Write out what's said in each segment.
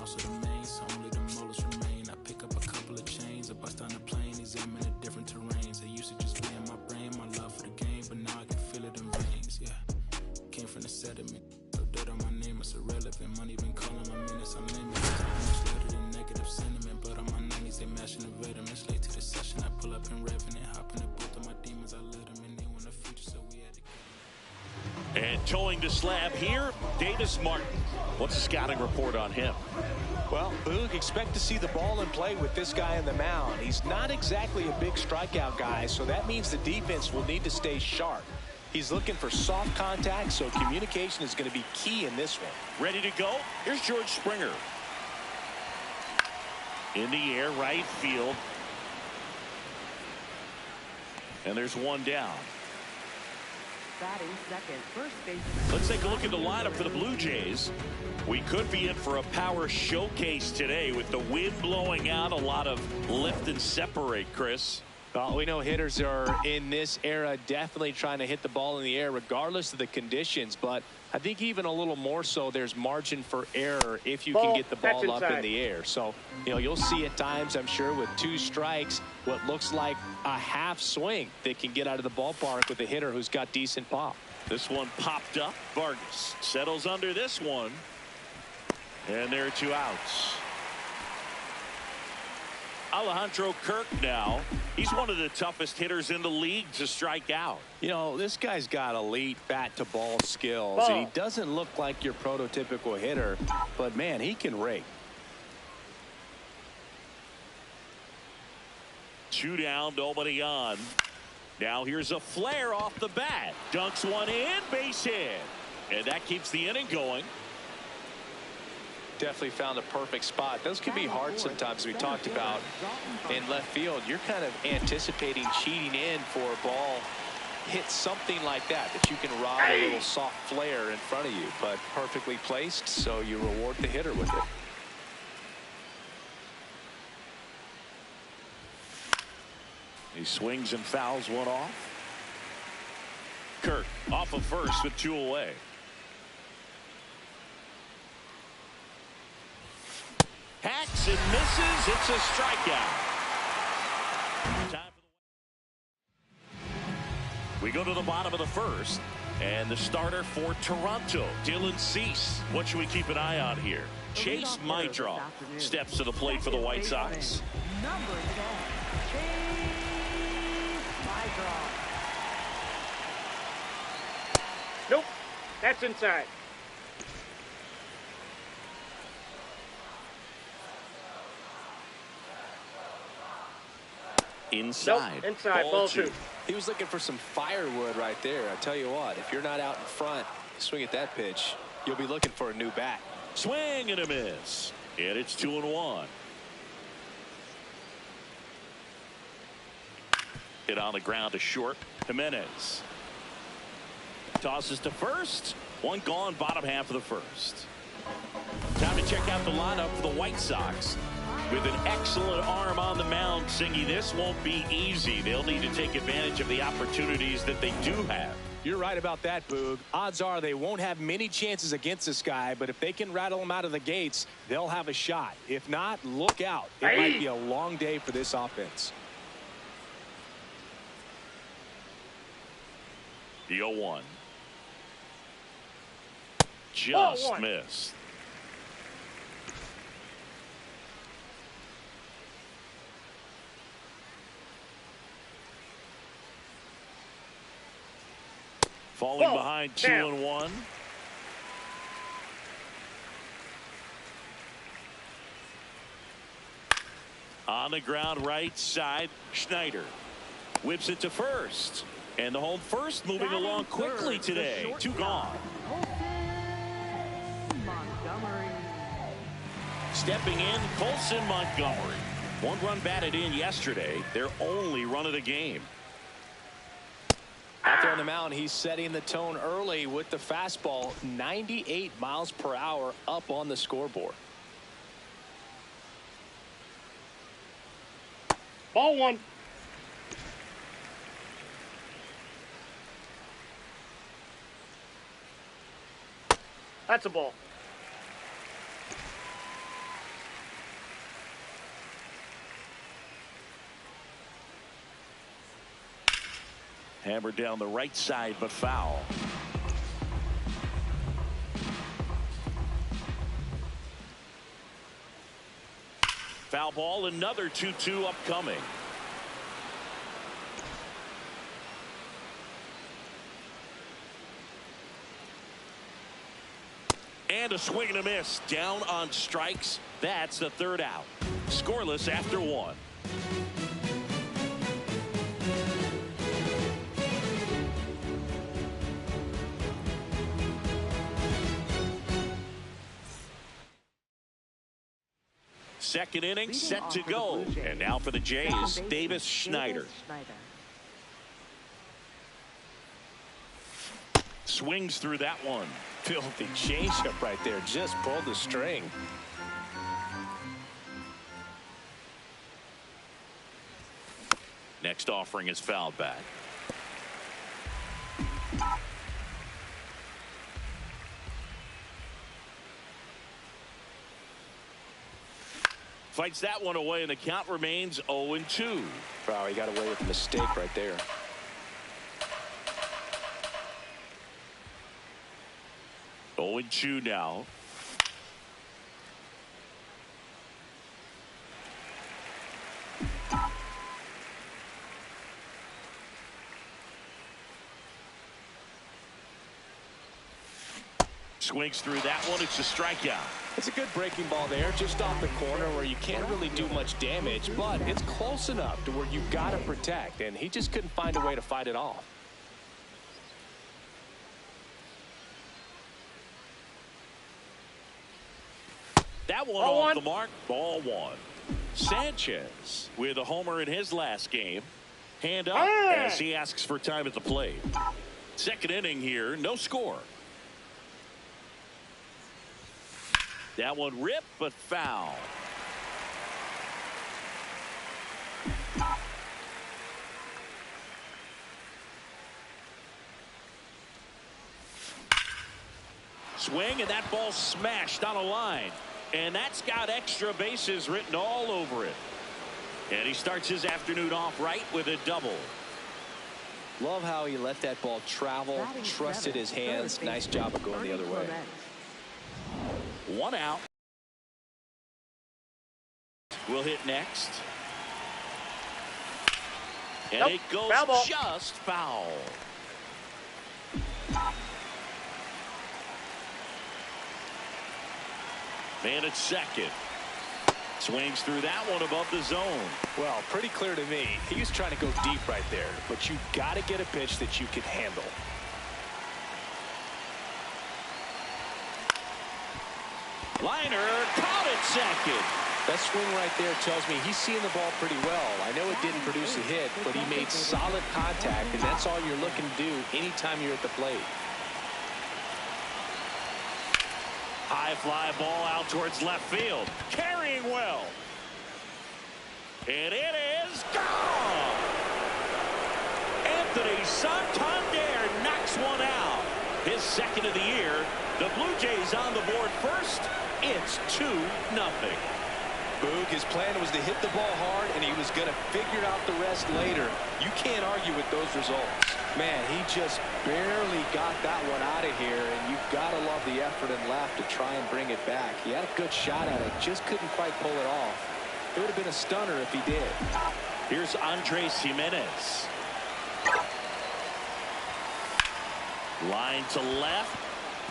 boss of the main, so only the molars remain. I pick up a couple of chains, I bust down the plane, examine the different terrains. I used to just be in my brain, my love for the game, but now I can feel it in veins, yeah. Came from the sediment, no dirt on my name, it's irrelevant. Money been calling my minutes, I'm limited. Much later than negative sentiment, but on my 90s, they mashing the vitamins. Late to the session, I pull up in Revenant, hop in the booth of my demons, I let them in, they want the future, so we had to get. And towing the slab here, Davis Martin. What's the scouting report on him? Well, Boog, expect to see the ball in play with this guy on the mound. He's not exactly a big strikeout guy, so that means the defense will need to stay sharp. He's looking for soft contact, so communication is going to be key in this one. Ready to go? Here's George Springer. In the air, right field. And there's one down. Batting second, first baseman. Let's take a look at the lineup for the Blue Jays. We could be in for a power showcase today with the wind blowing out, a lot of lift and separate, Chris. Well, we know hitters are in this era definitely trying to hit the ball in the air regardless of the conditions, but I think even a little more so there's margin for error if you can get the ball up in the air. So, you'll see at times, I'm sure, with 2 strikes, what looks like a half swing that can get out of the ballpark with a hitter who's got decent pop. This one popped up. Vargas settles under this one. And there are 2 outs. Alejandro Kirk now. He's one of the toughest hitters in the league to strike out. This guy's got elite bat-to-ball skills. And he doesn't look like your prototypical hitter, but, man, he can rake. 2 down, nobody on. Now here's a flare off the bat. Dunks one in, base hit. And that keeps the inning going. Definitely found a perfect spot. Those can be hard sometimes. We talked about in left field. You're kind of anticipating cheating in for a ball. Hit something like that you can rob a little soft flare in front of you, but perfectly placed, so you reward the hitter with it. He swings and fouls one off. Kirk off of first with 2 away. Hacks and misses. It's a strikeout. We go to the bottom of the first, and the starter for Toronto, Dylan Cease. What should we keep an eye on here? Chase Meidroff steps to the plate for the White Sox. Number 10, Chase Meidroff. Nope, that's inside. Inside. Nope, inside, ball 2. He was looking for some firewood right there. I tell you what, if you're not out in front, swing at that pitch, you'll be looking for a new bat. Swing and a miss. And it's 2-1. Hit on the ground to short. Jimenez tosses to first. One gone, bottom half of the first. Time to check out the lineup for the White Sox. With an excellent arm on the mound, Singy, this won't be easy. They'll need to take advantage of the opportunities that they do have. You're right about that, Boog. Odds are they won't have many chances against this guy, but if they can rattle him out of the gates, they'll have a shot. If not, look out. It might be a long day for this offense. The 0-1. Just missed. Falling behind 2-1. On the ground, right side, Schneider whips it to first. And the home first moving along quickly today. 2 gone. Montgomery. Stepping in, Colson Montgomery. 1 run batted in yesterday. Their only run of the game. Out there on the mound, he's setting the tone early with the fastball. 98 miles per hour up on the scoreboard. Ball 1. That's a ball. Hammered down the right side, but foul. Foul ball, another 2-2 upcoming. And a swing and a miss. Down on strikes. That's the third out. Scoreless after one. Second inning set to go. And now for the Jays, Davis Schneider. Swings through that one. Filthy changeup right there. Just pulled the string. Next offering is fouled back. Fights that one away, and the count remains 0-2. Wow, he got away with a mistake right there. Oh, 0-2 now. Swings through that one. It's a strikeout. It's a good breaking ball there, just off the corner where you can't really do much damage, but it's close enough to where you've got to protect, and he just couldn't find a way to fight it off. That one off the mark. Ball one. Sanchez with a homer in his last game. Hand up as he asks for time at the plate. Second inning here, no score. That one ripped, but foul. Swing, and that ball smashed on a line. And that's got extra bases written all over it. And he starts his afternoon off right with a double. Love how he let that ball travel, trusted his hands. Nice job of going the other way. One out. Will hit next. And it goes just foul. Man at second. Swings through that one above the zone. Well, pretty clear to me. He was trying to go deep right there, but you got to get a pitch that you can handle. Liner caught at second. That swing right there tells me he's seeing the ball pretty well. I know it didn't produce a hit, but he made solid contact, and that's all you're looking to do anytime you're at the plate. High fly ball out towards left field. Carrying well. And it is gone. Anthony Santander knocks one out. His second of the year. The Blue Jays on the board first. It's 2-0. Boog, his plan was to hit the ball hard, and he was going to figure out the rest later. You can't argue with those results. Man, he just barely got that one out of here, and you've got to love the effort and left to try and bring it back. He had a good shot at it, just couldn't quite pull it off. It would have been a stunner if he did. Here's Andres Jimenez. Line to left.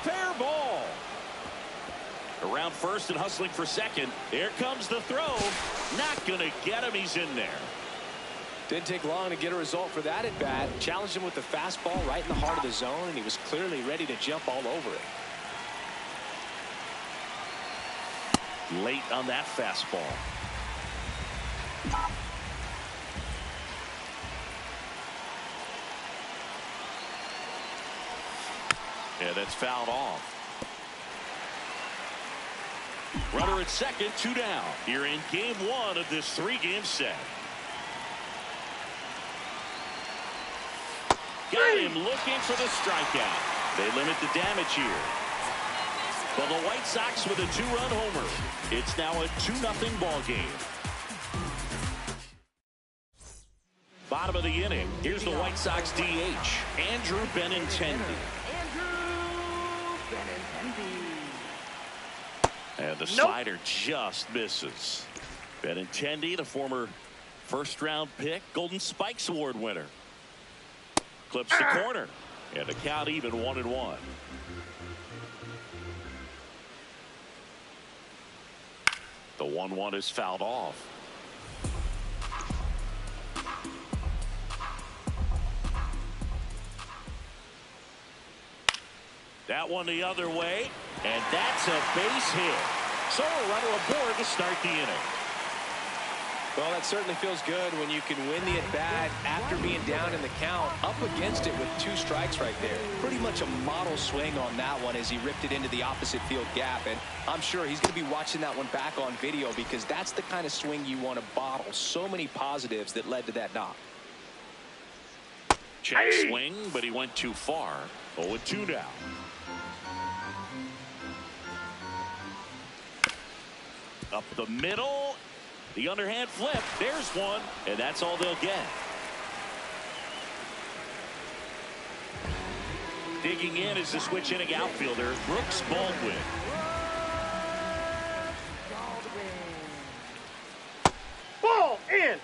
Fair ball. Around first and hustling for second. Here comes the throw. Not going to get him. He's in there. Didn't take long to get a result for that at bat. Challenged him with the fastball right in the heart of the zone, and he was clearly ready to jump all over it. Late on that fastball. Yeah, that's fouled off. Runner at second, 2 down. Here in game 1 of this 3-game set. Got him looking for the strikeout. They limit the damage here. But the White Sox with a 2-run homer. It's now a 2-0 ball game. Bottom of the inning. Here's the White Sox DH, Andrew Benintendi. Andrew Benintendi. And the slider just misses. Benintendi, the former first-round pick, Golden Spikes Award winner. Clips the corner. And the count even 1-1. The 1-1 is fouled off. That one the other way, and that's a base hit. So a runner aboard to start the inning. Well, that certainly feels good when you can win the at-bat after being down in the count, up against it with 2 strikes right there. Pretty much a model swing on that one as he ripped it into the opposite field gap, and I'm sure he's going to be watching that one back on video because that's the kind of swing you want to bottle. So many positives that led to that knock. Check swing, but he went too far. 0-2 now. Up the middle. The underhand flip. There's one, and that's all they'll get. Digging in is the switch inning outfielder, Brooks Baldwin. Ball in.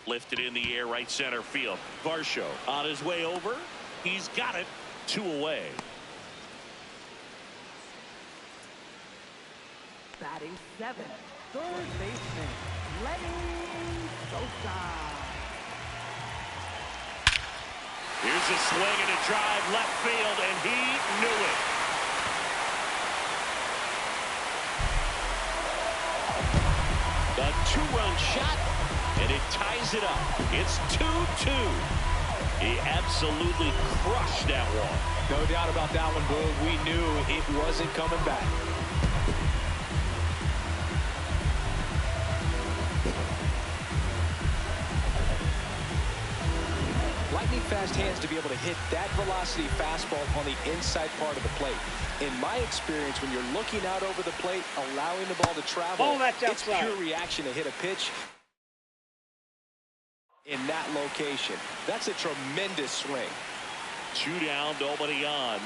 Lifted in the air, right center field. Varsho on his way over. He's got it. 2 away. Batting 7th, third baseman, Lenny Sosa. Here's a swing and a drive left field, and he knew it. The 2-run shot, and it ties it up. It's 2-2. He absolutely crushed that one. No doubt about that one, Boog. We knew it wasn't coming back. Lightning fast hands to be able to hit that velocity fastball on the inside part of the plate. In my experience, when you're looking out over the plate, allowing the ball to travel, it's pure reaction to hit a pitch in that location. That's a tremendous swing. 2 down, nobody on.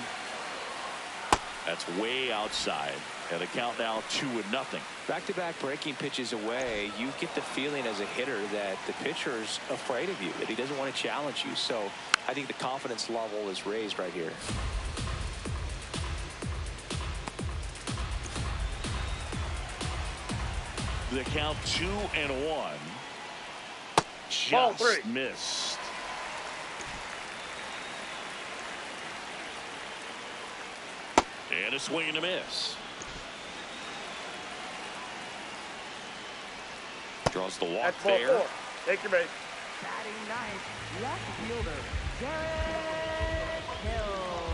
That's way outside. And the count now 2-0. Back-to-back breaking pitches away, you get the feeling as a hitter that the pitcher's afraid of you, that he doesn't want to challenge you. So I think the confidence level is raised right here. The count 2-1. Ball Just 3. missed. And a swing and a miss. Draws the walk That's ball there. 4. Take your base. Batting 9th, left fielder, Derek Hill.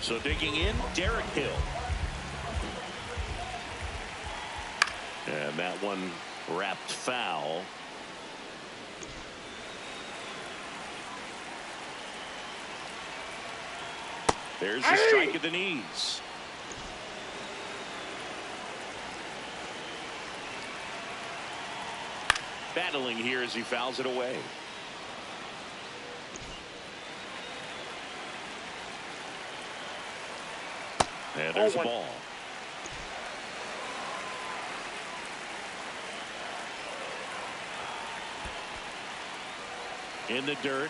So digging in, Derek Hill. And that one wrapped foul. There's the strike at the knees. Battling here as he fouls it away. And there's a ball. In the dirt.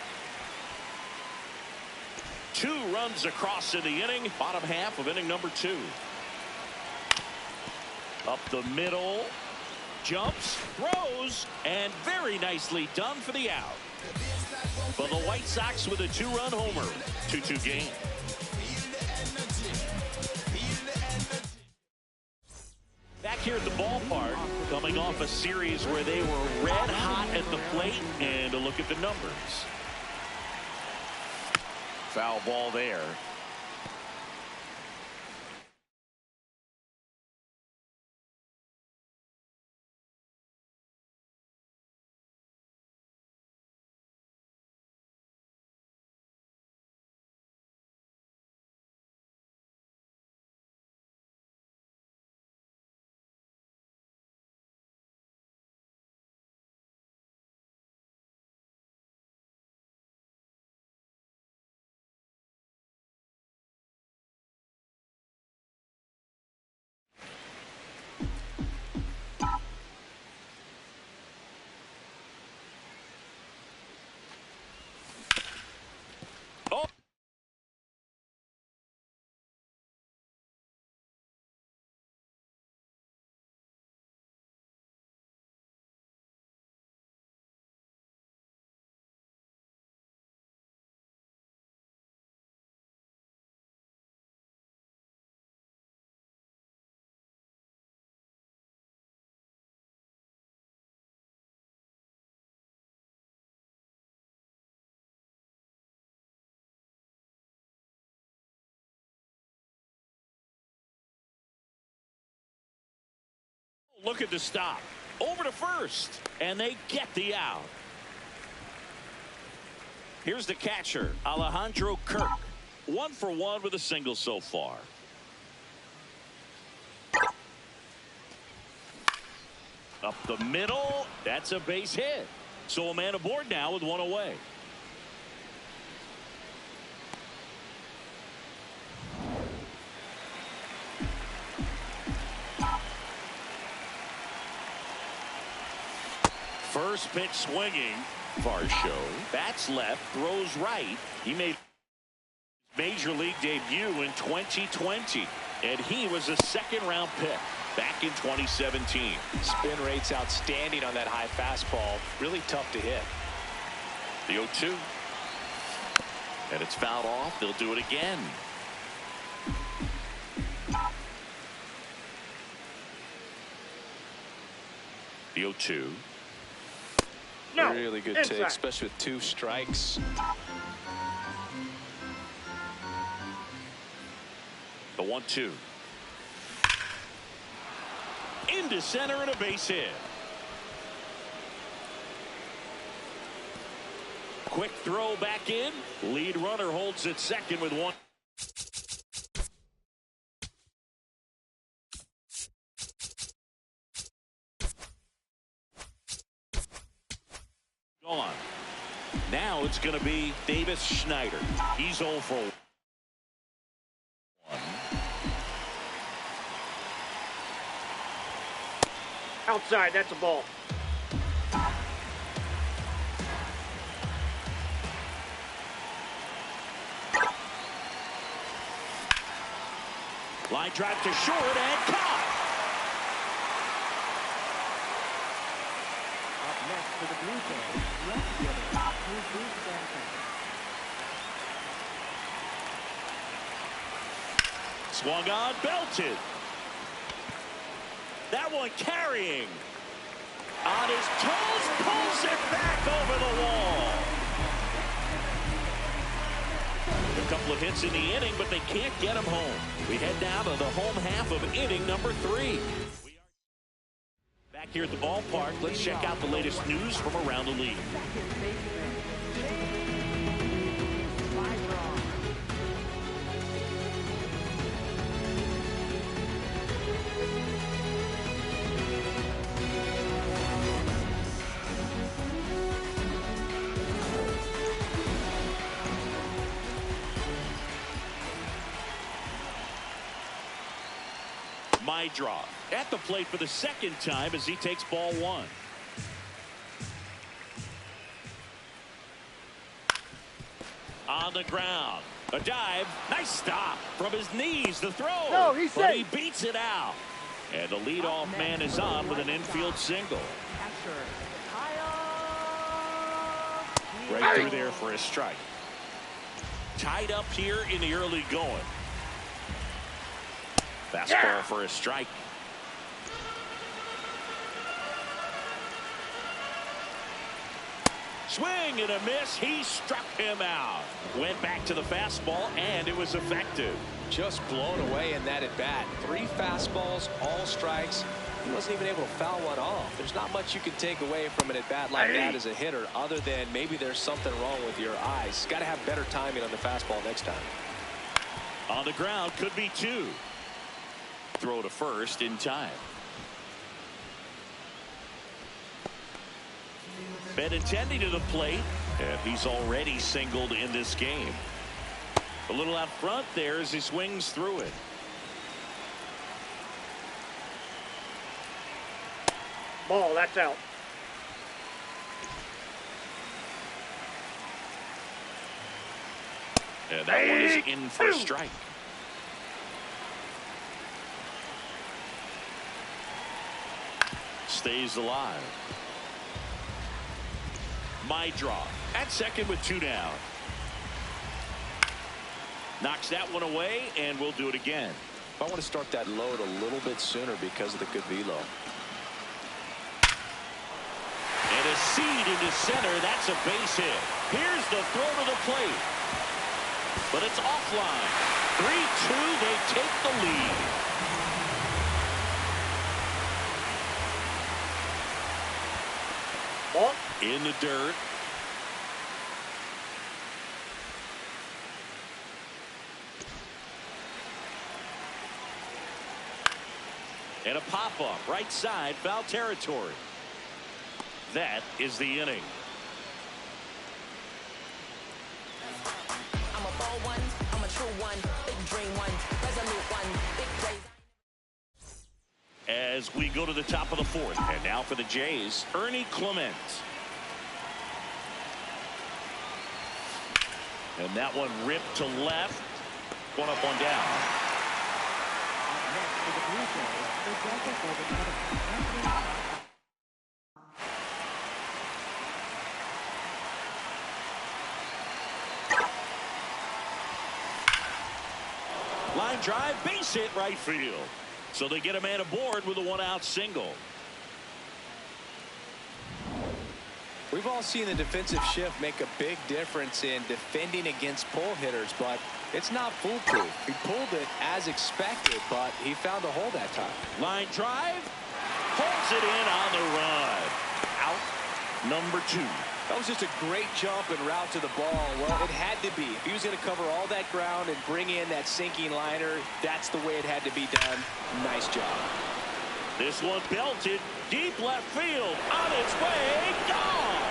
2 runs across in the inning. Bottom half of inning number 2. Up the middle. Jumps, throws, and very nicely done for the out. For the White Sox with a 2-run homer. 2-2 game. Back here at the ballpark, coming off a series where they were red hot at the plate, and a look at the numbers. Foul ball there. looking to stop. Over to first, and they get the out. Here's the catcher, Alejandro Kirk. 1 for 1 with a single so far. Up the middle. That's a base hit. So a man aboard now with 1 away. First pitch swinging. Varsho bats left, throws right. He made major league debut in 2020, and he was a second-round pick back in 2017. Spin rate's outstanding on that high fastball. Really tough to hit. The 0-2. And it's fouled off. They'll do it again. The 0-2. No. Really good Inside. take, especially with 2 strikes. The 1-2. Into center and a base hit. Quick throw back in. Lead runner holds at second with 1. Gone. Now it's going to be Davis Schneider. He's 0 for 1. Outside, that's a ball. Line drive to short and caught. Up next for the Blue Jays, left fielder, Jesus Sanchez. Swung on, belted. That one carrying. On his toes, pulls it back over the wall. A couple of hits in the inning, but they can't get him home. We head now to the home half of inning number 3. Back here at the ballpark, let's check out the latest news from around the league. Second baseman, James My draw at the plate for the second time as he takes ball 1. On the ground, a dive, nice stop from his knees. The throw, No, he's but safe. he beats it out, and the leadoff man is on with an infield single. catcher, Kyle. Right through there for a strike. Tied up here in the early going. Fastball for a strike. Swing and a miss. He struck him out. Went back to the fastball, and it was effective. Just blown away in that at bat. 3 fastballs, all strikes. He wasn't even able to foul one off. There's not much you can take away from an at bat like that as a hitter, other than maybe there's something wrong with your eyes. Got to have better timing on the fastball next time. On the ground, could be 2. Throw to first in time. Benintendi to the plate, and he's already singled in this game. A little out front there as he swings through it. Ball, that's out. And that one is in for a strike. Stays alive. My draw at second with 2 down. Knocks that one away, and we'll do it again. I want to start that load a little bit sooner because of the good velo. And a seed into center. That's a base hit. Here's the throw to the plate. But it's offline. 3-2. They take the lead. Ball. In the dirt. And a pop-up right side, foul territory. That is the inning. I'm a bold one, I'm a true one, big dream one, resolute one, big plays. As we go to the top of the fourth, and now for the Jays, Ernie Clement. And that one ripped to left. One up, one down. Next for the Blue Jays, the Delta for the Line drive, base hit right field. So they get a man aboard with a one-out single. We've all seen the defensive shift make a big difference in defending against pull hitters, but it's not foolproof. He pulled it as expected, but he found a hole that time. Line drive, pulls it in on the run. Out number 2. That was just a great jump and route to the ball. Well, it had to be. If he was going to cover all that ground and bring in that sinking liner, that's the way it had to be done. Nice job. This one belted deep left field. On its way, gone.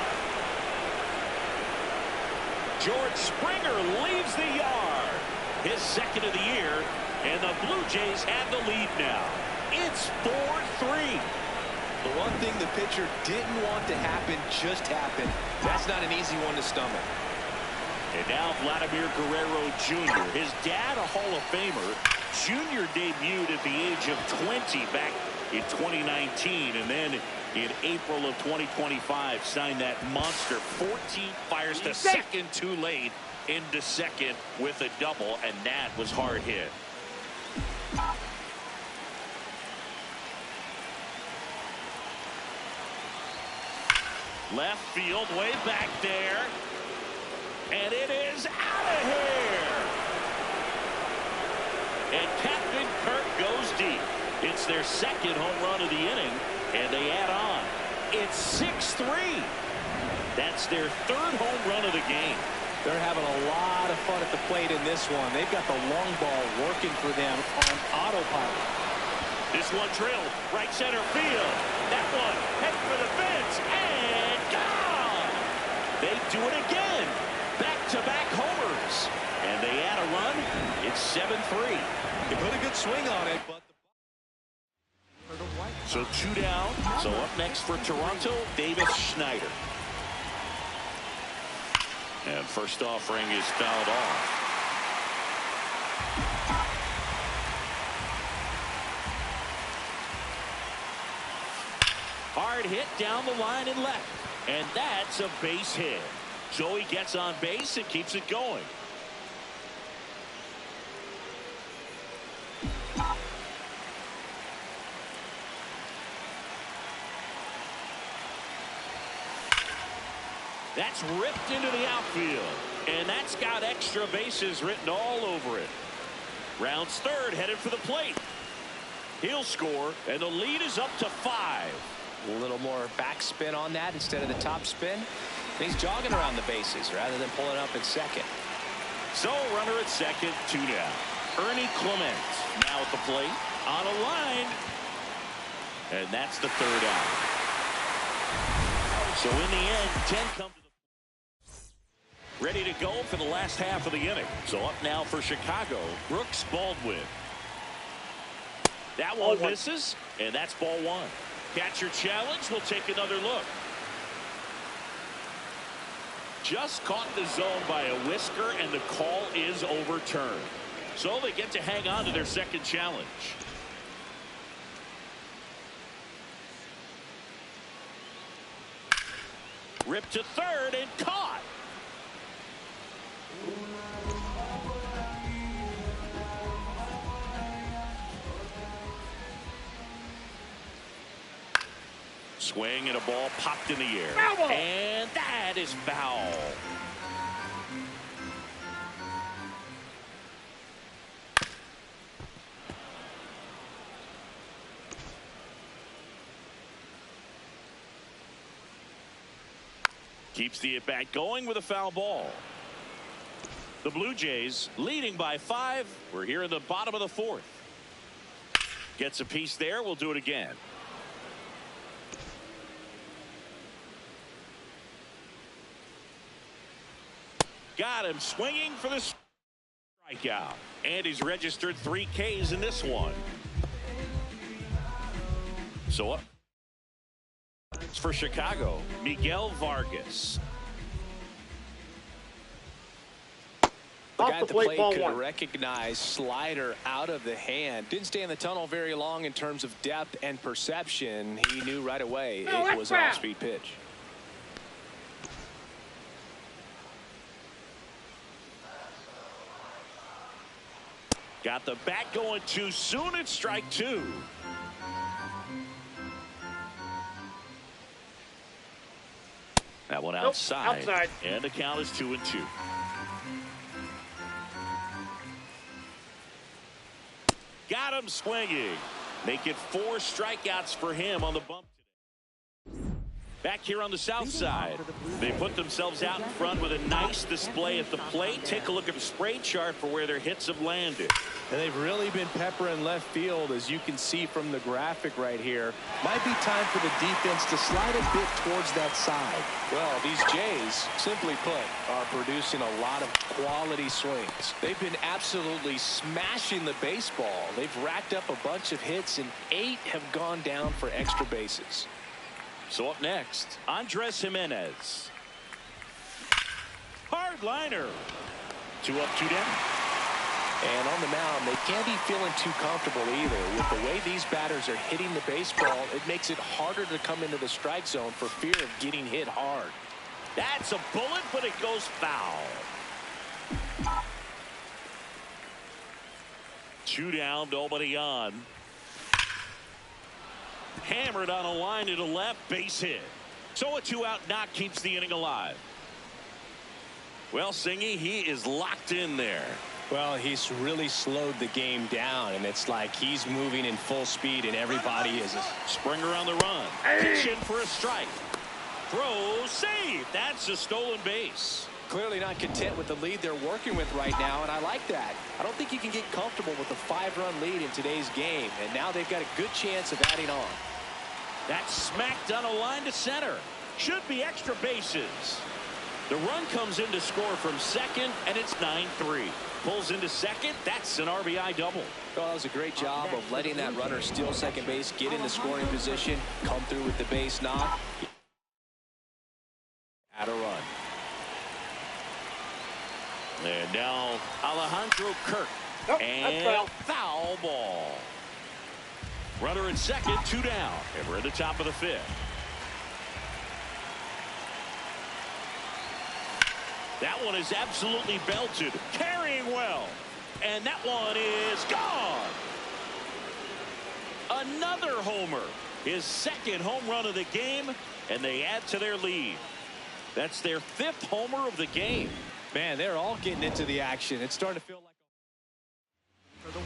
George Springer leaves the yard. His second of the year, and the Blue Jays have the lead now. It's 4-3. The one thing the pitcher didn't want to happen just happened. That's not an easy one to stomach. And now Vladimir Guerrero Jr., his dad a Hall of Famer. Jr. debuted at the age of 20 back in 2019, and then in April of 2025 signed that monster 14 fires to second too late into second with a double, and that was hard hit. Left field, way back there. And it is out of here. And Captain Kirk goes deep. It's their second home run of the inning, and they add on. It's 6-3. That's their third home run of the game. They're having a lot of fun at the plate in this one. They've got the long ball working for them on autopilot. This one drilled right center field. That one heading for the fence and gone. They do it again. Back-to-back homers. And they add a run. It's 7-3. They put a good swing on it, but so 2 down. So up next for Toronto, Davis Schneider. And first offering is fouled off. Hard hit down the line and left. And that's a base hit. So he gets on base and keeps it going. That's ripped into the outfield. And that's got extra bases written all over it. Rounds third, headed for the plate. He'll score, and the lead is up to 5. a little more backspin on that instead of the top spin. And he's jogging around the bases rather than pulling up at second. So runner at second, 2 down. Ernie Clement now at the plate on a line. And that's the 3rd out. So in the end, 10 come to the ready to go for the last half of the inning. So up now for Chicago, Brooks Baldwin. That one misses, and that's ball 1. Catcher challenge. We'll take another look. Just caught the zone by a whisker, and the call is overturned. So they get to hang on to their second challenge. Ripped to third and caught. Swing and a ball popped in the air. Foul. And that is foul. Keeps the at-bat going with a foul ball. The Blue Jays leading by 5. We're here in the bottom of the 4th. Gets a piece there. We'll do it again. Got him swinging for the strikeout. And he's registered 3 Ks in this one. So up for Chicago, Miguel Vargas. The guy at the plate could recognize slider out of the hand. Didn't stay in the tunnel very long in terms of depth and perception. He knew right away it was an off-speed pitch. Got the bat going too soon. It's strike 2. That one outside. And the count is 2-2. Got him swinging. Make it 4 strikeouts for him on the bump today. Back here on the south side, they put themselves out in front with a nice display at the plate. Take a look at the spray chart for where their hits have landed. And they've really been peppering left field, as you can see from the graphic right here. Might be time for the defense to slide a bit towards that side. Well, these Jays, simply put, are producing a lot of quality swings. They've been absolutely smashing the baseball. They've racked up a bunch of hits, and 8 have gone down for extra bases. So up next, Andres Jimenez. Hard liner. 2 up, 2 down. And on the mound, they can't be feeling too comfortable either. With the way these batters are hitting the baseball, it makes it harder to come into the strike zone for fear of getting hit hard. That's a bullet, but it goes foul. 2 down, nobody on. Hammered on a line to the left, base hit. So a 2-out knock keeps the inning alive. Well, Singy, he is locked in there. Well, he's really slowed the game down, and it's like he's moving in full speed, and everybody is. Springer on the run. Pitch in for a strike. Throw, save. That's a stolen base. Clearly not content with the lead they're working with right now, and I like that. I don't think you can get comfortable with a 5-run lead in today's game, and now they've got a good chance of adding on. That's smacked on a line to center. Should be extra bases. The run comes in to score from second, and it's 9-3. Pulls into second. That's an RBI double. Well, that was a great job of letting that runner steal second base, get into scoring position, come through with the base knock. Add a run. And now Alejandro Kirk. And foul ball. Runner at second, 2 down. And we're at the top of the 5th. That one is absolutely belted. Carrying well. And that one is gone. Another homer. His 2nd home run of the game. And they add to their lead. That's their 5th homer of the game. Man, they're all getting into the action. It's starting to feel like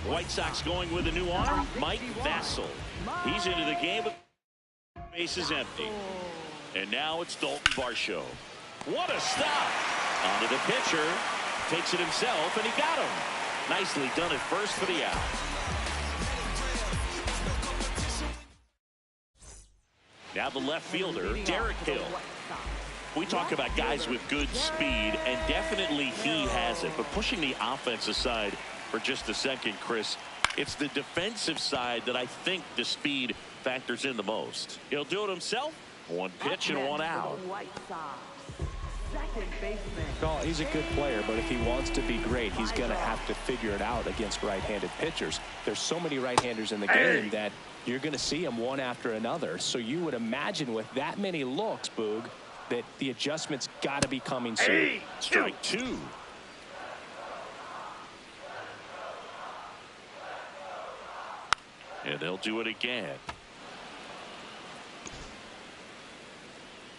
White Sox going with a new arm, Mike Vassell. He's into the game, but base is empty. And now it's Dalton Varsho. What a stop! Onto the pitcher, takes it himself, and he got him. Nicely done at first for the out. Now the left fielder, Derek Hill. We talk about guys with good speed, and definitely he has it. But pushing the offense aside for just a second, Chris, it's the defensive side that I think the speed factors in the most. He'll do it himself. 1 pitch and 1 out. Well, he's a good player, but if he wants to be great, he's going to have to figure it out against right-handed pitchers. There's so many right-handers in the game that you're going to see them one after another. So you would imagine with that many looks, Boog, that the adjustment's got to be coming soon. Strike 2. And they'll do it again.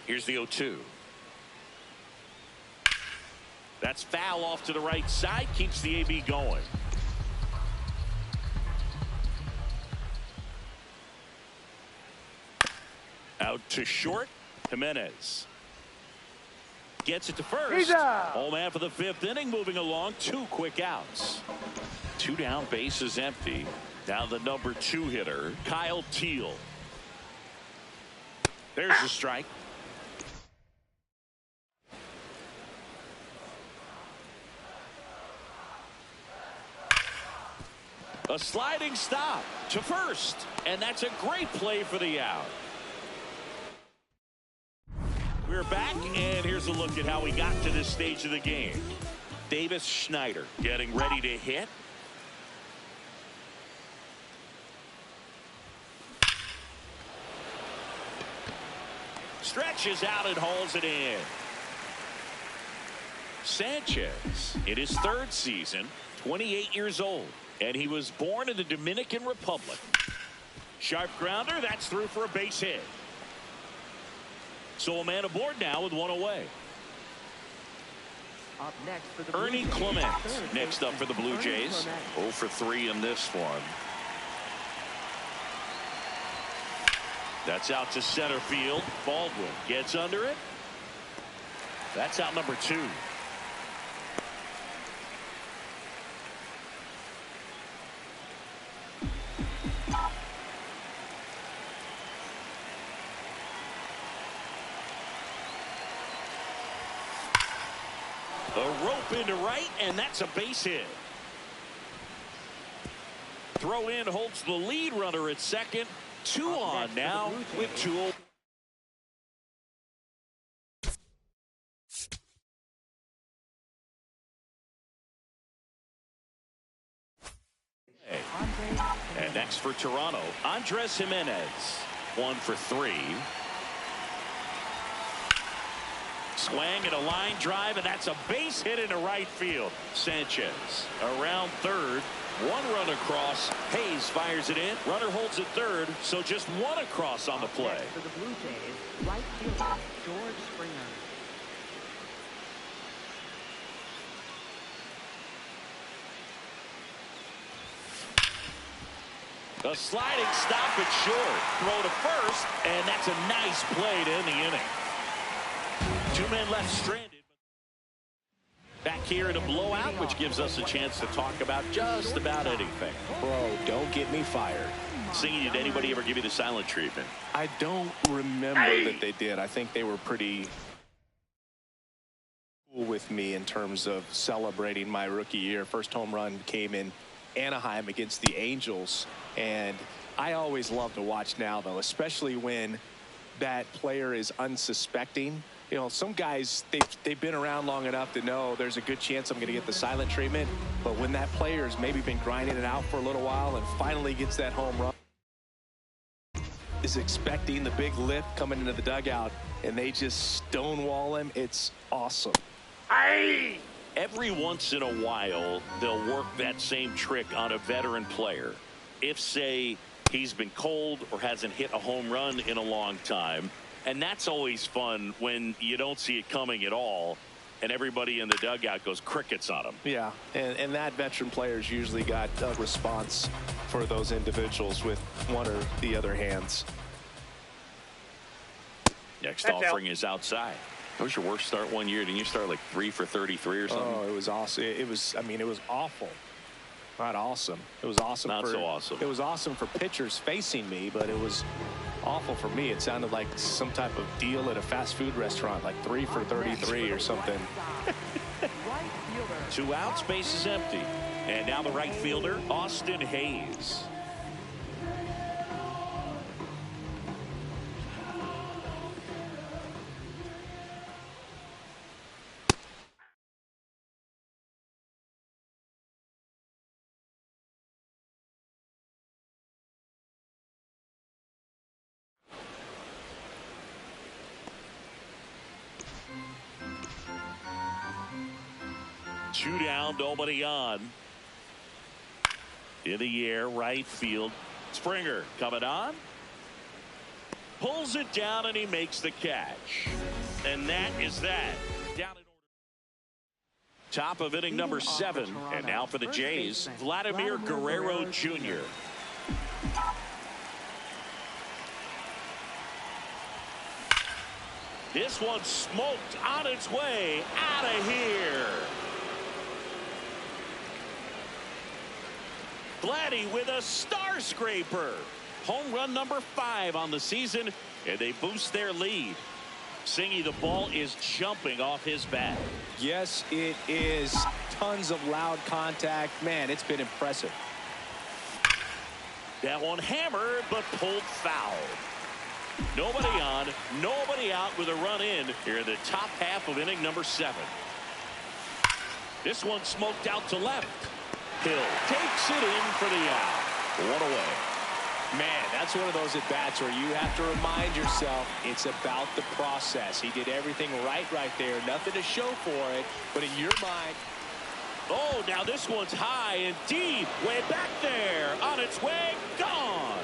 Here's the 0-2. That's foul off to the right side. Keeps the AB going. Out to short. Jimenez. Gets it to first. Home man for the 5th inning, moving along. 2 quick outs. 2 down, bases empty. Now the number 2 hitter, Kyle Teal. There's the strike. A sliding stop to first, and that's a great play for the out. We're back, and here's a look at how we got to this stage of the game. Davis Schneider getting ready to hit. Stretches out and hauls it in. Sanchez in his 3rd season, 28 years old, and he was born in the Dominican Republic. Sharp grounder, that's through for a base hit. So a man aboard now with 1 away. Up next for the Ernie Clement next up for the Blue Jays. 0 for 3 in this one. That's out to center field. Baldwin gets under it. That's out number 2. A rope into right, and that's a base hit. Throw in holds the lead runner at second. 2 on now with 2 0. And next for Toronto, Andres Jimenez. 1 for 3. Swing and a line drive, and that's a base hit into right field. Sanchez around third. 1 run across. Hayes fires it in. Runner holds at third, so just 1 across on the play. For the Blue Jays, right fielder George Springer. A sliding stop at short. Throw to first, and that's a nice play to end the inning. 2 men left stranded. Back here in a blowout, which gives us a chance to talk about just about anything. Bro, don't get me fired. Singing, did anybody ever give you the silent treatment? I don't remember that they did. I think they were pretty cool with me in terms of celebrating my rookie year. First home run came in Anaheim against the Angels, and I always love to watch now, though, especially when that player is unsuspecting. You know, some guys, they've been around long enough to know there's a good chance I'm going to get the silent treatment. But when that player's maybe been grinding it out for a little while and finally gets that home run, is expecting the big lift coming into the dugout, and they just stonewall him, it's awesome. Aye. Every once in a while, they'll work that same trick on a veteran player. If, say, he's been cold or hasn't hit a home run in a long time. And that's always fun when you don't see it coming at all, and everybody in the dugout goes crickets on him. Yeah, and that veteran player's usually got a response for those individuals with one or the other hands. Next offering is outside. That was your worst start one year. Didn't you start like 3 for 33 or something? Oh, it was awesome. It was, I mean, it was awful. Not awesome. It was awesome. Not so awesome. It was awesome for pitchers facing me, but it was awful for me. It sounded like some type of deal at a fast food restaurant, like 3 for 33 or something. 2 outs, base is empty. And now the right fielder, Austin Hayes. Two down, nobody on. In the air, right field. Springer coming on. Pulls it down, and he makes the catch. And that is that. Down in order. Top of inning number 7. And now for the Jays, Vladimir Guerrero Jr. This one smoked on its way out of here. Vladdy with a star scraper. Home run number 5 on the season, and they boost their lead. Singy, the ball is jumping off his bat. Yes, it is. Tons of loud contact. Man, it's been impressive. That one hammered, but pulled foul. Nobody on, nobody out with a run in here in the top half of inning number 7. This one smoked out to left. Hill takes it in for the out. 1 away. Man, that's one of those at-bats where you have to remind yourself it's about the process. He did everything right there. Nothing to show for it, but in your mind. Oh, now this one's high and deep. Way back there. On its way. Gone.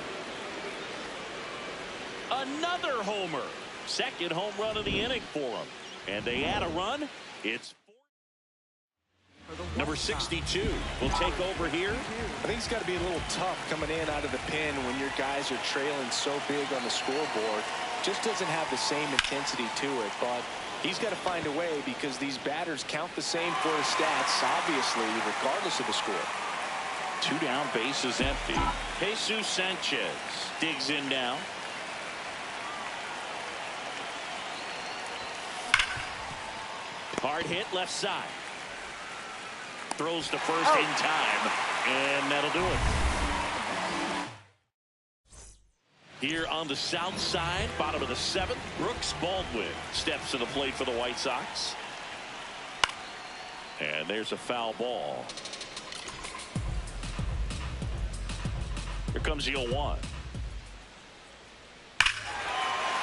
Another homer. Second home run of the inning for him. And they add a run. It's number 62 will take over here. I think it's got to be a little tough coming in out of the pen when your guys are trailing so big on the scoreboard. Just doesn't have the same intensity to it, but he's got to find a way because these batters count the same for his stats, obviously, regardless of the score. 2 down, bases empty. Jesus Sanchez digs in now. Hard hit left side. Throws to first in time, and that'll do it. Here on the south side, bottom of the 7th, Brooks Baldwin steps to the plate for the White Sox. And there's a foul ball. Here comes the 0-1.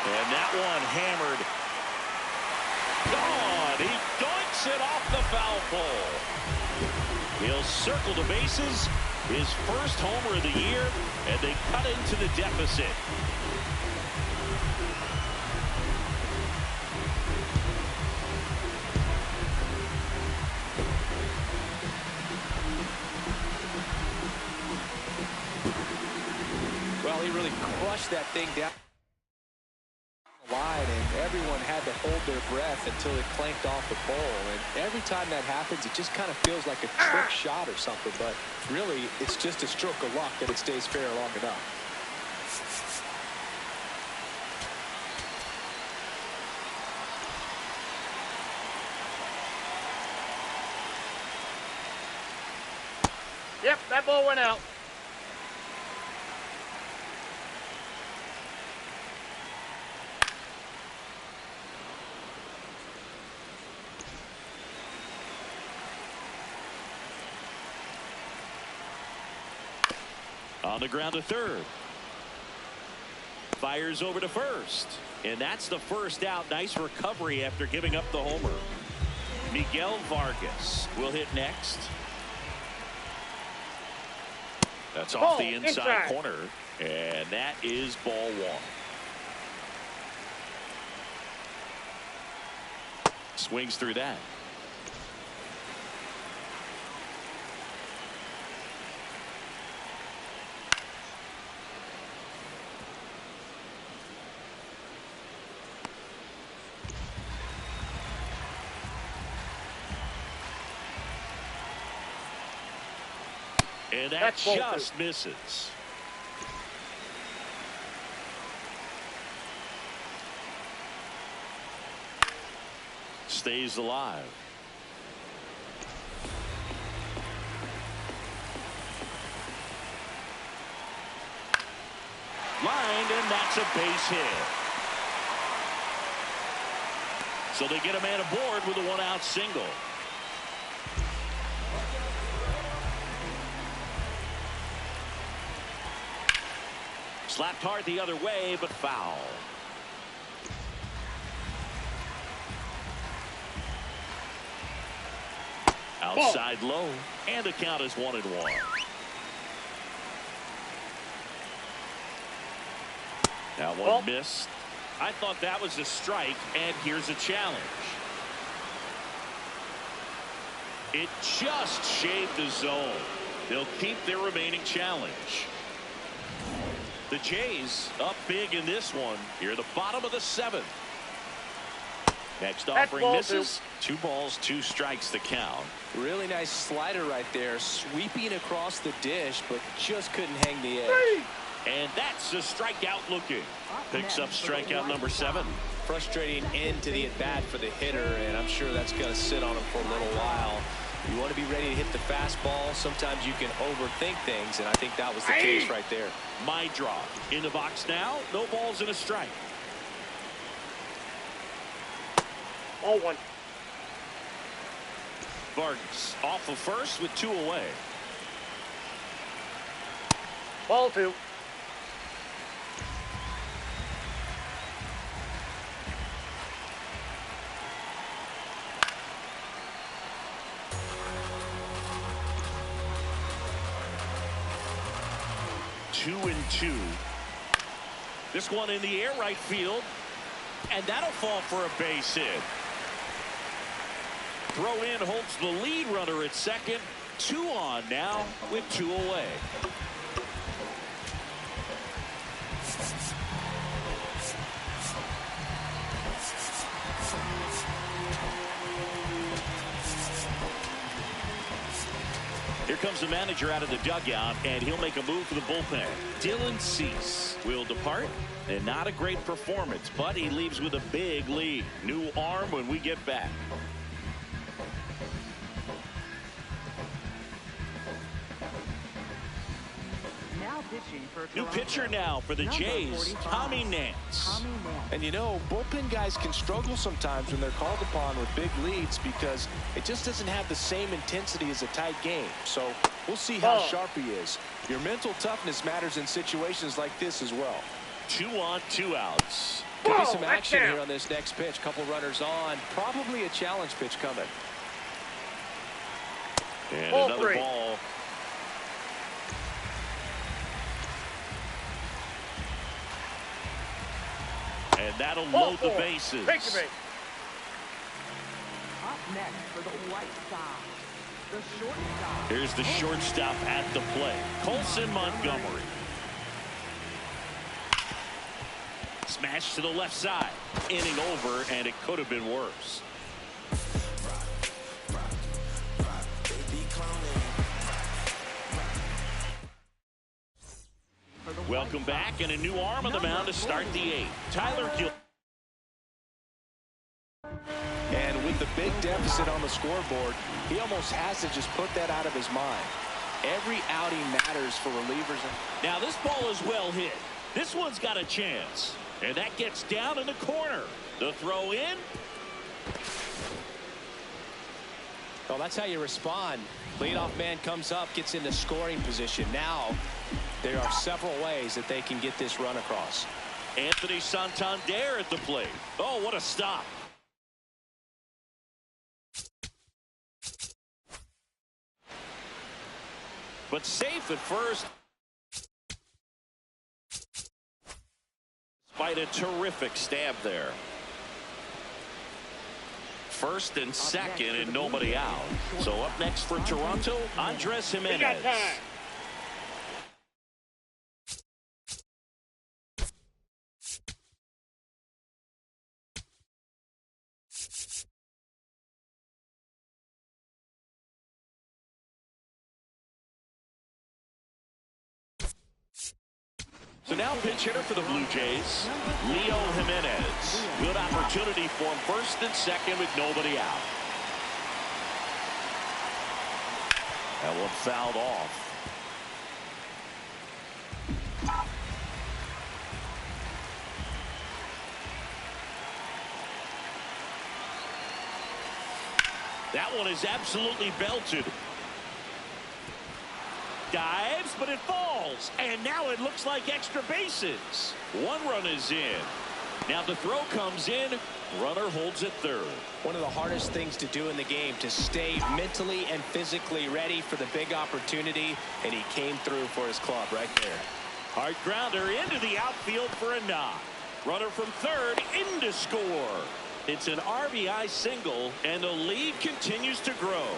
And that one hammered. Gone. He doinks it off the foul pole. He'll circle the bases, his first homer of the year, and they cut into the deficit. Well, he really crushed that thing down the line, and everyone had to hold their breath until it clanked off the pole. And every time that happens, it just kind of feels like a trick shot or something. But really, it's just a stroke of luck that it stays fair long enough. Yep, that ball went out. On the ground to third. Fires over to first. And that's the first out. Nice recovery after giving up the homer. Miguel Vargas will hit next. That's off the inside corner. And that is ball 1. Swings through that. And that just misses. Stays alive. Lined, and that's a base hit. So they get a man aboard with a 1-out single. Slapped hard the other way, but foul. Outside low, and the count is 1-1. Now one missed. I thought that was a strike, and here's a challenge. It just shaved the zone. They'll keep their remaining challenge. The Jays up big in this one. Here at the bottom of the 7th. Next That's offering ball misses. 2 balls, 2 strikes to count. Really nice slider right there, sweeping across the dish, but just couldn't hang the edge. And that's a strikeout looking. Picks up strikeout number 7. Frustrating end to the at-bat for the hitter, and I'm sure that's going to sit on him for a little while. You want to be ready to hit the fastball. Sometimes you can overthink things, and I think that was the case right there. My draw. In the box now, no balls and a strike. Ball 1. Vargas off of first with 2 away. Ball 2. Two and 2. This one in the air right field, and that'll fall for a base hit. Throw in holds the lead runner at second. 2 on now with 2 away. Here comes the manager out of the dugout, and he'll make a move for the bullpen. Dylan Cease will depart, and not a great performance, but he leaves with a big lead. New arm when we get back. New pitcher now for the Jays, Tommy Nance. And you know, bullpen guys can struggle sometimes when they're called upon with big leads because it just doesn't have the same intensity as a tight game. So we'll see how sharp he is. Your mental toughness matters in situations like this as well. 2 on, 2 outs. Could be some action here on this next pitch. Couple runners on. Probably a challenge pitch coming. And Ball another 3. ball. And that'll load the bases. Take the base. Up next for the White Sox, the shortstop. Here's the shortstop at the plate, Colson Montgomery. Smash to the left side. Inning over, and it could have been worse. Welcome back, and a new arm on the mound to start the 8th. Tyler Gill. And with the big deficit on the scoreboard, he almost has to just put that out of his mind. Every outing matters for relievers. Now this ball is well hit. This one's got a chance. And that gets down in the corner. The throw in. Well, that's how you respond. Leadoff man comes up, gets into scoring position. Now there are several ways that they can get this run across. Anthony Santander at the plate. Oh, what a stop. But safe at first. Despite a terrific stab there. First and second and nobody out. So up next for Toronto, Andres Jimenez. So now pinch hitter for the Blue Jays, Leo Jimenez. Good opportunity for him first and second with nobody out. That one fouled off. That one is absolutely belted. Dives, but it falls, and now it looks like extra bases. 1 run is in. Now the throw comes in. Runner holds at third. One of the hardest things to do in the game, to stay mentally and physically ready for the big opportunity, and he came through for his club right there. Hard grounder into the outfield for a knock. Runner from third in to score. It's an RBI single, and the lead continues to grow.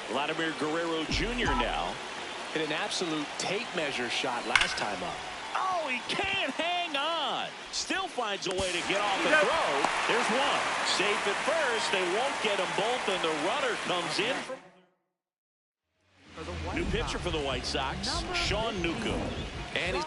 Vladimir Guerrero Jr. now. Hit an absolute tape measure shot last time up. Oh, he can't hang hang on. Still finds a way to get off the throw. There's one. Safe at first. They won't get them both, and the runner comes in. New pitcher for the White Sox, Sean Newcomb. And he's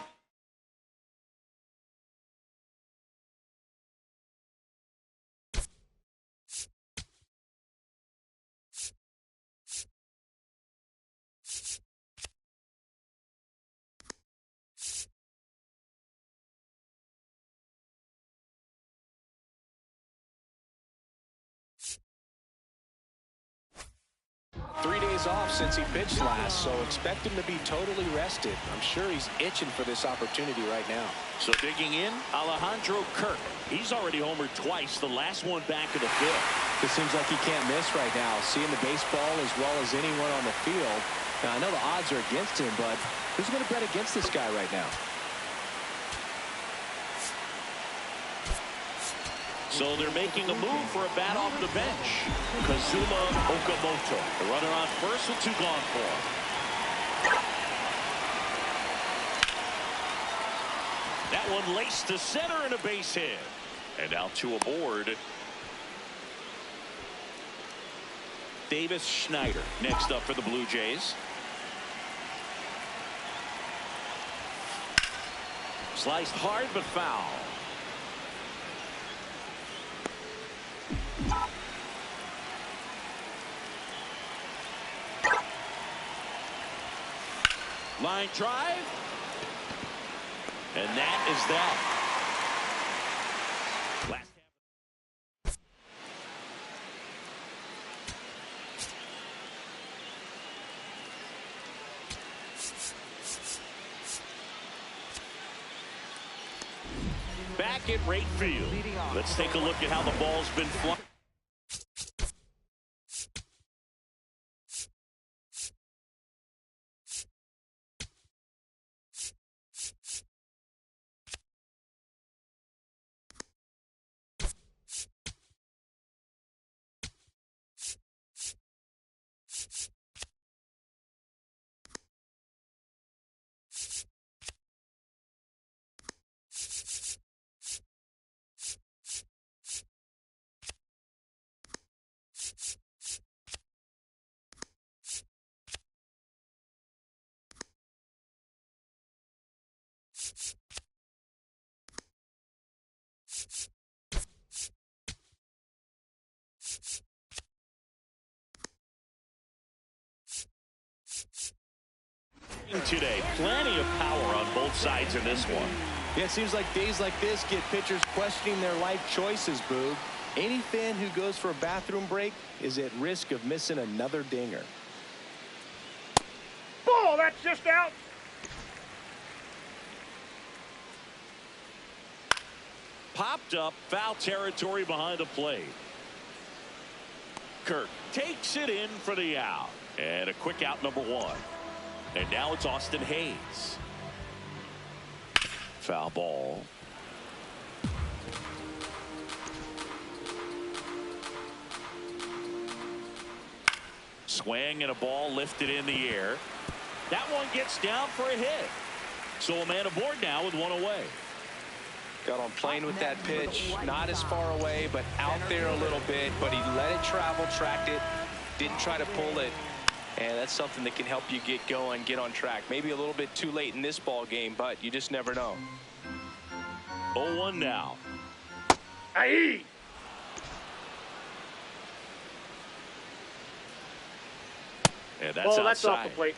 3 days off since he pitched last, so expect him to be totally rested. I'm sure he's itching for this opportunity right now. So digging in, Alejandro Kirk. He's already homered twice, the last one back in the field. It seems like he can't miss right now, seeing the baseball as well as anyone on the field. Now, I know the odds are against him, but who's going to bet against this guy right now? So they're making a move for a bat off the bench. Kazuma Okamoto. The runner on first with 2 gone for him. That one laced to center and a base hit. And now 2 aboard. Davis Schneider next up for the Blue Jays. Sliced hard but foul. Line drive. And that is that. Last back at right field. Let's take a look at how the ball's been flung. Today, plenty of power on both sides in this one. Yeah, it seems like days like this get pitchers questioning their life choices, Boog. Any fan who goes for a bathroom break is at risk of missing another dinger. Ball, that's just out. Popped up, foul territory behind the plate. Kirk takes it in for the out. And a quick out, number 1. And now it's Austin Hayes. Foul ball. Swing and a ball lifted in the air. That one gets down for a hit. So a man aboard now with 1 away. Got on plane with that pitch. Not as far away, but out there a little bit. But he let it travel, tracked it, didn't try to pull it. And that's something that can help you get going, get on track. Maybe a little bit too late in this ball game, but you just never know. 0-1 now. Aye. And that's Ball, that's outside. off the plate.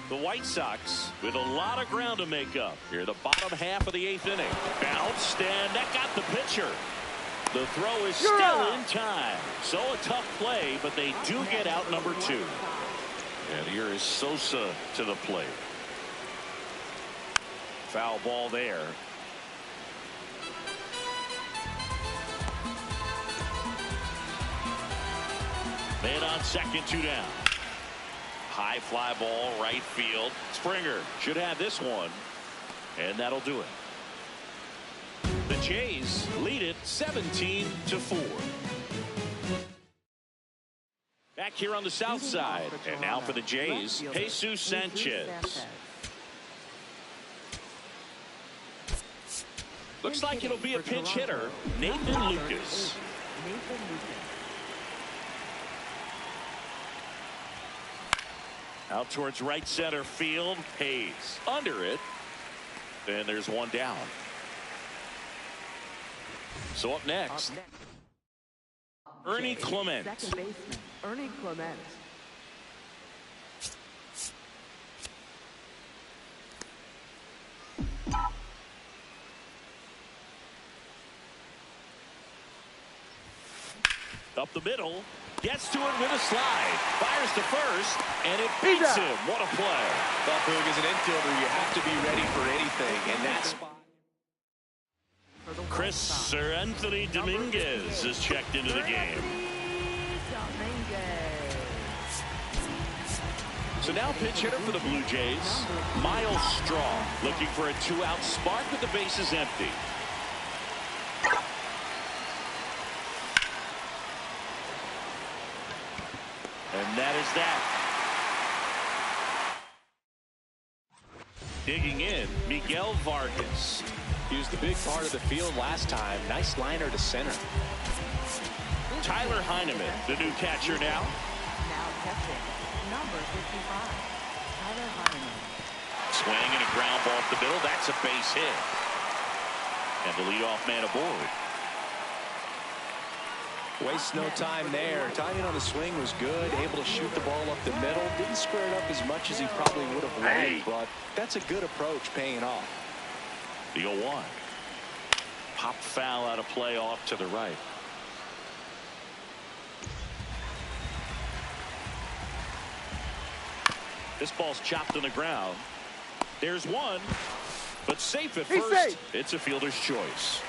The White Sox with a lot of ground to make up here. The bottom half of the 8th inning. Bounced, and that got the pitcher. The throw is still in time. So a tough play, but they do get out number 2. And here is Sosa to the plate. Foul ball there. Man on second, 2 down. High fly ball, right field. Springer should have this one. And that'll do it. The Jays lead it 17-4. Back here on the south side. And now for the Jays, Jesus Sanchez. Looks like it'll be a pinch hitter, Nathan Lucas. Nathan Lucas. Out towards right center field. Hayes under it. And there's one down. So up next, Ernie Clement. Second baseman, Ernie Clement. Up the middle. Gets to it with a slide. Fires to first. And it beats him. What a play. Well, Boog, as an infielder, you have to be ready for anything. And that spot. Chris Sir Anthony Dominguez is checked into the game. So now pitch hitter for the Blue Jays, Miles Straw, looking for a two-out spark with the bases empty. And that is that. Digging in, Miguel Vargas. He was the big part of the field last time. Nice liner to center. Tyler Heineman, the new catcher now. Now catching, number 55, Tyler Heineman. Swing and a ground ball up the middle. That's a base hit. And the leadoff man aboard. Wastes no time there. Timing on the swing was good. Able to shoot the ball up the middle. Didn't square it up as much as he probably would have liked, but that's a good approach, paying off. The 0-1. Pop foul out of play off to the right. This ball's chopped on the ground. There's one, but safe at first. Safe. It's a fielder's choice.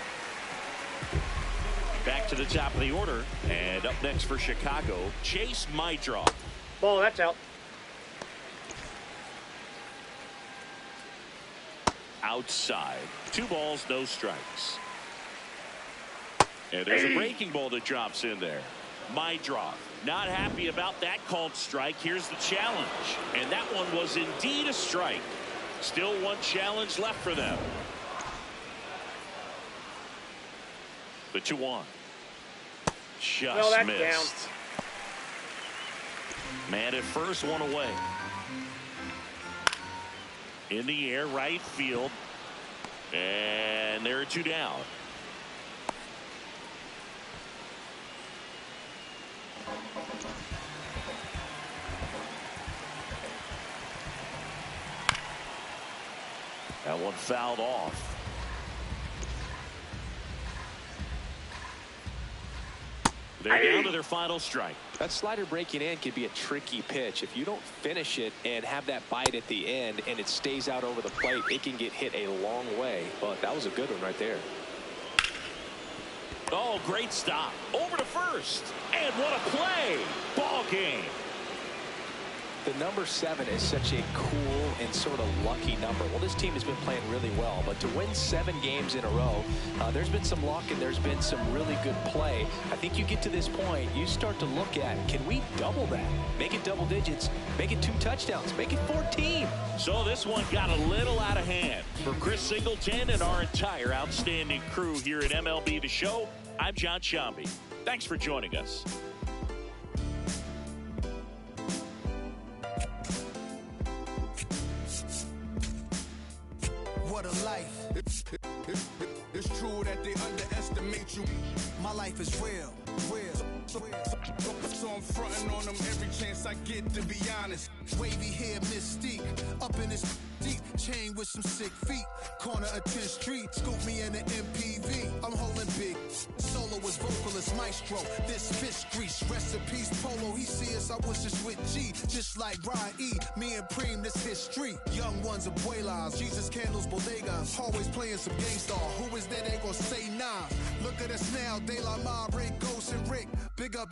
Back to the top of the order, and up next for Chicago, Chase Maidroff. Ball, that's out. Outside. 2 balls, no strikes. And there's a breaking ball that drops in there. Maidroff not happy about that called strike. Here's the challenge. And that one was indeed a strike. Still one challenge left for them. The 2-1. Just missed. Down. Man at first, one away. In the air, right field. And there are 2 down. That one fouled off. They're down to their final strike. That slider breaking in could be a tricky pitch. If you don't finish it and have that bite at the end and it stays out over the plate, it can get hit a long way. But that was a good one right there. Oh, great stop. Over to first. And what a play. Ball game. The number 7 is such a cool and sort of lucky number. Well, this team has been playing really well, but to win 7 games in a row, there's been some luck and there's been some really good play. I think you get to this point, you start to look at, can we double that? Make it double digits, make it 2 touchdowns, make it 14. So this one got a little out of hand. For Chris Singleton and our entire outstanding crew here at MLB The Show, I'm John Shambi. Thanks for joining us. What a life. It's true that they underestimate you. My life is real. So I'm fronting on them every chance I get, to be honest. Wavy hair, mystique. Up in this deep chain with some sick feet. Corner of 10th Street. Scoop me in an MPV. I'm holding big. Soloist, vocalist, maestro. This fish grease. Recipes, Polo. He see us, I wish it's with G. Just like Ryan E. Me and Preem, this history. Young ones, abuelas. Jesus candles, bodegas. Always playing some gangsta. Who is that? They gon' say nah. Look at us now. De La Mare, Ghost and Rick. Big up.